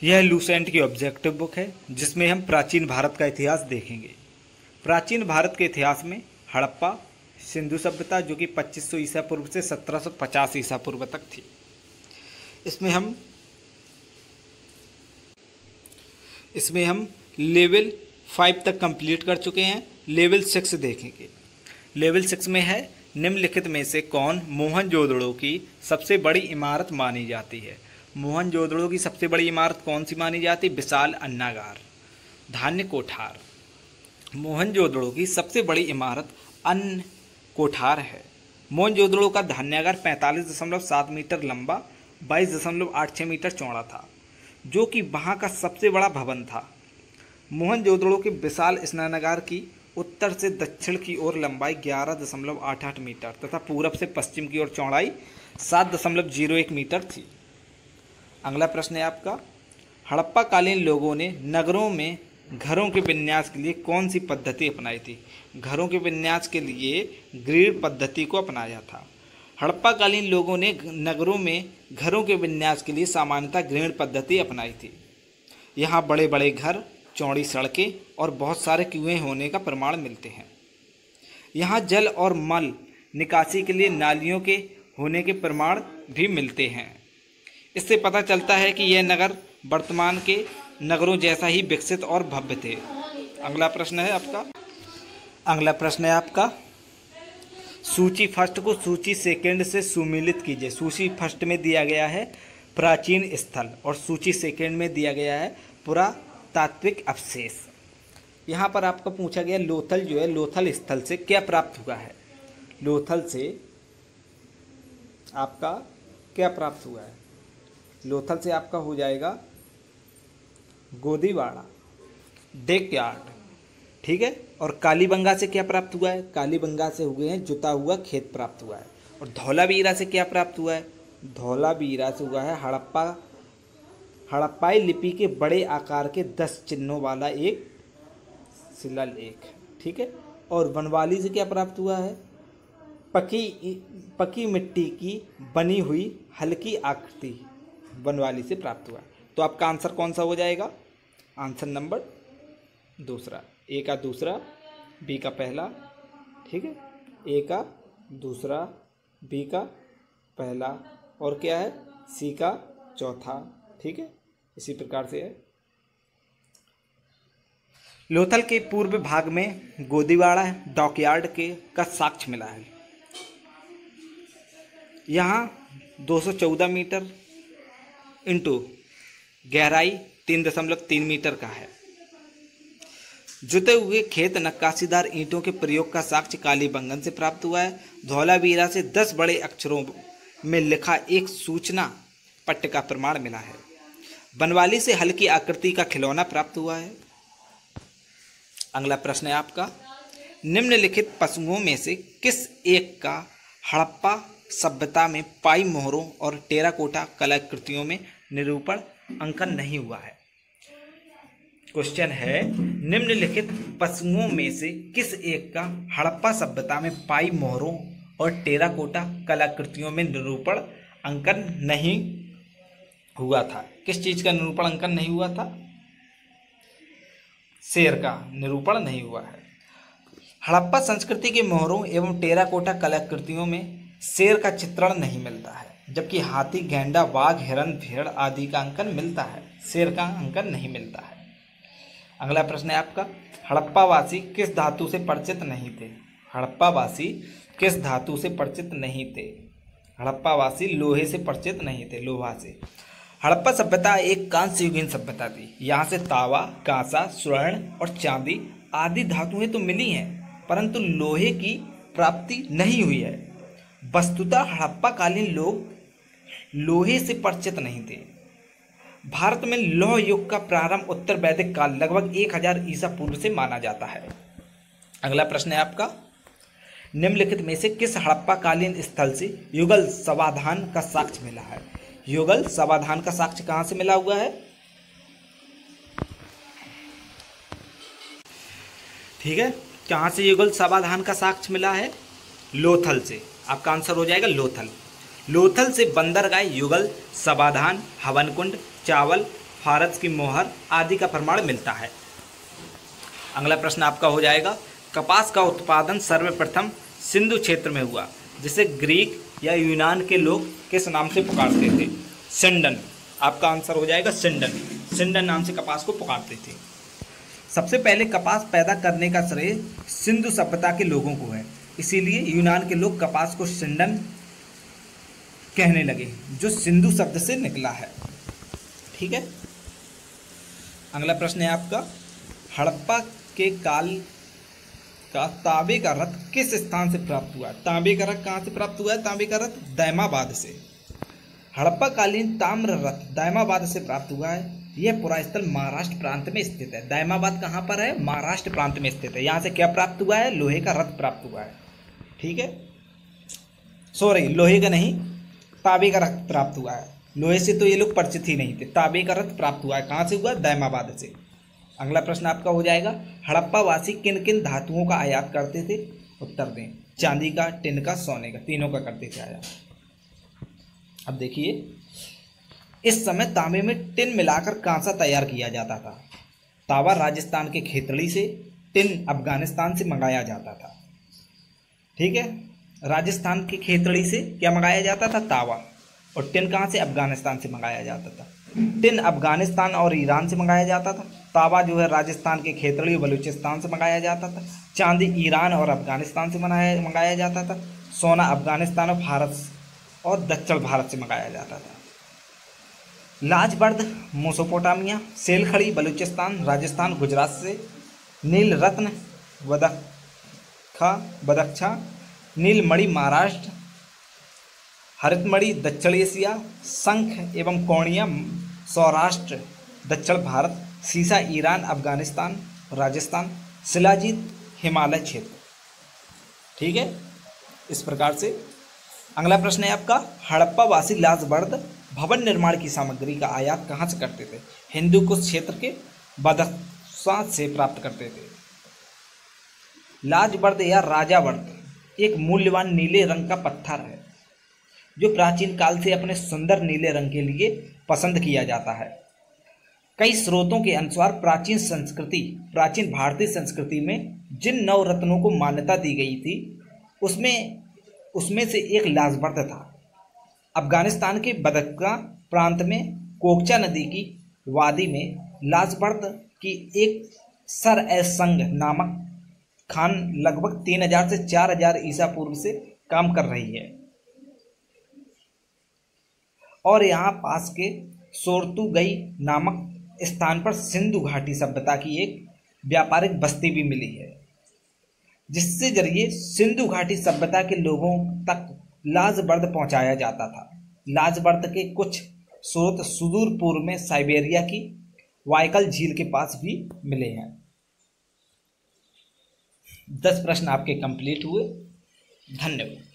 यह लूसेंट की objective book है जिसमें हम प्राचीन भारत का इतिहास देखेंगे। प्राचीन भारत के इतिहास में हड़प्पा सिंधु सभ्यता जो कि 2500 ईसा पूर्व से 1750 ईसा पूर्व तक थी। इसमें हम लेवल 5 तक कंप्लीट कर चुके हैं। लेवल 6 देखेंगे। लेवल 6 में है निम्नलिखित में से कौन मोहनजोदड़ो की सबसे बड़ी इमारत मानी जाती है। मोहनजोदड़ो की सबसे बड़ी इमारत कौन सी मानी जाती है? विशाल अन्नागार, धान्य कोठार। मोहनजोदड़ो की सबसे बड़ी इमारत अन्न कोठार है। मोहनजोदड़ो का धान्यागार 45.7 मीटर लंबा 22.86 मीटर चौड़ा था, जो कि वहाँ का सबसे बड़ा भवन था। मोहनजोदड़ो के विशाल स्नानागार की उत्तर से दक्षिण की ओर लंबाई 11.88 मीटर तथा पूरब से पश्चिम की ओर चौड़ाई 7.01 मीटर थी। अगला प्रश्न है आपका, हड़प्पा कालीन लोगों ने नगरों में घरों के विन्यास के लिए कौन सी पद्धति अपनाई थी? घरों के विन्यास के लिए ग्रिड पद्धति को अपनाया था। हड़प्पा कालीन लोगों ने नगरों में घरों के विन्यास के लिए सामान्यतः ग्रिड पद्धति अपनाई थी। यहाँ बड़े बड़े घर, चौड़ी सड़कें और बहुत सारे कुएं होने का प्रमाण मिलते हैं। यहाँ जल और मल निकासी के लिए नालियों के होने के प्रमाण भी मिलते हैं। इससे पता चलता है कि यह नगर वर्तमान के नगरों जैसा ही विकसित और भव्य थे। अगला प्रश्न है आपका सूची फर्स्ट को सूची सेकंड से सुमेलित कीजिए। सूची फर्स्ट में दिया गया है प्राचीन स्थल और सूची सेकंड में दिया गया है पुरातात्विक अवशेष। यहाँ पर आपको पूछा गया लोथल जो है, लोथल स्थल से क्या प्राप्त हुआ है? लोथल से आपका क्या प्राप्त हुआ है? लोथल से आपका हो जाएगा गोदीवाड़ा, डेकयार्ड, ठीक है। और कालीबंगा से क्या प्राप्त हुआ है? कालीबंगा से हुए हैं जुता हुआ खेत प्राप्त हुआ है। और धौलावीरा से क्या प्राप्त हुआ है? धौलावीरा से हुआ है हड़प्पाई लिपि के बड़े आकार के 10 चिन्हों वाला एक शिलालेख, ठीक है। और बनवाली से क्या प्राप्त हुआ है? पकी मिट्टी की बनी हुई हल्की आकृति बनवाली से प्राप्त हुआ। तो आपका आंसर कौन सा हो जाएगा? आंसर नंबर दूसरा। ए का दूसरा, बी का पहला, ठीक है। ए का दूसरा, बी का पहला और क्या है? सी का चौथा, ठीक है। इसी प्रकार से है। लोथल के पूर्व भाग में गोदीवाड़ा डॉकयार्ड का साक्ष्य मिला है। यहाँ 214 मीटर इंटू गहराई 3.3 मीटर का है। जुते हुए खेत नक्काशीदार ईंटों के प्रयोग का साक्ष्य कालीबंगन से प्राप्त हुआ है। धौलावीरा से 10 बड़े अक्षरों में लिखा एक सूचना पट्ट का प्रमाण मिला है। बनवाली से हल्की आकृति का खिलौना प्राप्त हुआ है। अगला प्रश्न है आपका, निम्नलिखित पशुओं में से किस एक का हड़प्पा सभ्यता में पाई मोहरों और टेराकोटा कलाकृतियों में निरूपण अंकन नहीं हुआ है? क्वेश्चन है, निम्नलिखित पशुओं में से किस एक का हड़प्पा सभ्यता में पाई मोहरों और टेराकोटा कलाकृतियों में निरूपण अंकन नहीं हुआ था? किस चीज का निरूपण अंकन नहीं हुआ था? शेर का निरूपण नहीं हुआ है। हड़प्पा संस्कृति के मोहरों एवं टेराकोटा कलाकृतियों में शेर का चित्रण नहीं मिलता है, जबकि हाथी, गैंडा, बाघ, हिरण, भेड़ आदि का अंकन मिलता है। शेर का अंकन नहीं मिलता है। अगला प्रश्न है आपका, हड़प्पावासी किस धातु से परिचित नहीं थे? हड़प्पावासी किस धातु से परिचित नहीं थे? हड़प्पावासी लोहे से परिचित नहीं थे, लोहा से। हड़प्पा सभ्यता एक कांस्य युगीन सभ्यता थी। यहाँ से तावा, कांसा, स्वर्ण और चांदी आदि धातुएं तो मिली हैं, परंतु लोहे की प्राप्ति नहीं हुई है। वस्तुतः हड़प्पा कालीन लोग लोहे से परिचित नहीं थे। भारत में लौह युग का प्रारंभ उत्तर वैदिक काल लगभग 1000 ईसा पूर्व से माना जाता है। अगला प्रश्न है आपका, निम्नलिखित में से किस हड़प्पा कालीन स्थल से युगल समाधान का साक्ष्य मिला है? युगल समाधान का साक्ष्य कहां से मिला हुआ है? ठीक है, कहां से युगल समाधान का साक्ष्य मिला है? लोथल से। आपका आंसर हो जाएगा लोथल। लोथल से बंदरगाह, युगल, समाधान, हवन कुंड, चावल फारस की मोहर आदि का प्रमाण मिलता है। अगला प्रश्न आपका हो जाएगा, कपास का उत्पादन सर्वप्रथम सिंधु क्षेत्र में हुआ, जिसे ग्रीक या यूनान के लोग किस नाम से पुकारते थे? सिंडन। आपका आंसर हो जाएगा सिंडन। सिंडन नाम से कपास को पुकारते थे। सबसे पहले कपास पैदा करने का श्रेय सिंधु सभ्यता के लोगों को है, इसीलिए यूनान के लोग कपास को सिंडन कहने लगे, जो सिंधु शब्द से निकला है। ठीक है। अगला प्रश्न है आपका, हड़प्पा के काल का तांबे का रथ किस स्थान से प्राप्त हुआ? तांबे का रथ कहाँ से प्राप्त हुआ है? तांबे का रथ दैमाबाद से। हड़प्पा कालीन ताम्र रथ दैमाबाद से प्राप्त हुआ है। यह पुरा स्थल महाराष्ट्र प्रांत में स्थित है। दैमाबाद कहाँ पर है? महाराष्ट्र प्रांत में स्थित है। यहाँ से क्या प्राप्त हुआ है? लोहे का रथ प्राप्त हुआ है। ठीक है, सॉरी, लोहे का नहीं, तांबे का रथ प्राप्त हुआ है। लोहे से तो ये लोग परिचित ही नहीं थे। तांबे का रथ प्राप्त हुआ है। कहाँ से हुआ? दैमाबाद से। अगला प्रश्न आपका हो जाएगा, हड़प्पा वासी किन किन धातुओं का आयात करते थे? उत्तर दें। चांदी का, टिन का, सोने का, तीनों का करते थे आयात। अब देखिए, इस समय तांबे में टिन मिलाकर कांसा तैयार किया जाता था। तांबा राजस्थान के खेतड़ी से, टिन अफगानिस्तान से मंगाया जाता था। ठीक है, राजस्थान के खेतड़ी से क्या मंगाया जाता था? तांबा। और टिन कहाँ से? अफगानिस्तान से मंगाया जाता था। टिन अफगानिस्तान और ईरान से मंगाया जाता था। तांबा जो है राजस्थान के खेतड़ी और बलूचिस्तान से मंगाया जाता था। चांदी ईरान और अफगानिस्तान से मंगाया जाता था। सोना अफगानिस्तान और भारत और दक्षिण भारत से मंगाया जाता था। लाजबर्द मेसोपोटामिया, सेलखड़ी बलूचिस्तान, राजस्थान, गुजरात से। नील रत्न बदख्शा, नीलमणि महाराष्ट्र, हरितमणि दक्षिण एशिया, शंख एवं कोणिया सौराष्ट्र दक्षिण भारत, सीसा ईरान अफगानिस्तान राजस्थान, शिलाजीत हिमालय क्षेत्र। ठीक है, इस प्रकार से। अगला प्रश्न है आपका, हड़प्पा वासी लाजबर्द भवन निर्माण की सामग्री का आयात कहाँ से करते थे? हिंदू कुश क्षेत्र के बदख्शा से प्राप्त करते थे। लाजबर्द या राजावर्द एक मूल्यवान नीले रंग का पत्थर है, जो प्राचीन काल से अपने सुंदर नीले रंग के लिए पसंद किया जाता है। कई स्रोतों के अनुसार प्राचीन भारतीय संस्कृति में जिन 9 रत्नों को मान्यता दी गई थी, उसमें से एक लाजबर्द था। अफगानिस्तान के बदख्शा प्रांत में कोकचा नदी की वादी में लाजबर्द की एक सर ए संग नामक खान लगभग 3000 से 4000 ईसा पूर्व से काम कर रही है, और यहाँ पास के सोरतुगई नामक स्थान पर सिंधु घाटी सभ्यता की एक व्यापारिक बस्ती भी मिली है, जिससे जरिए सिंधु घाटी सभ्यता के लोगों तक लाजबर्द पहुंचाया जाता था। लाजबर्द के कुछ स्रोत सुदूर पूर्व में साइबेरिया की वायकल झील के पास भी मिले हैं। 10 प्रश्न आपके कंप्लीट हुए। धन्यवाद।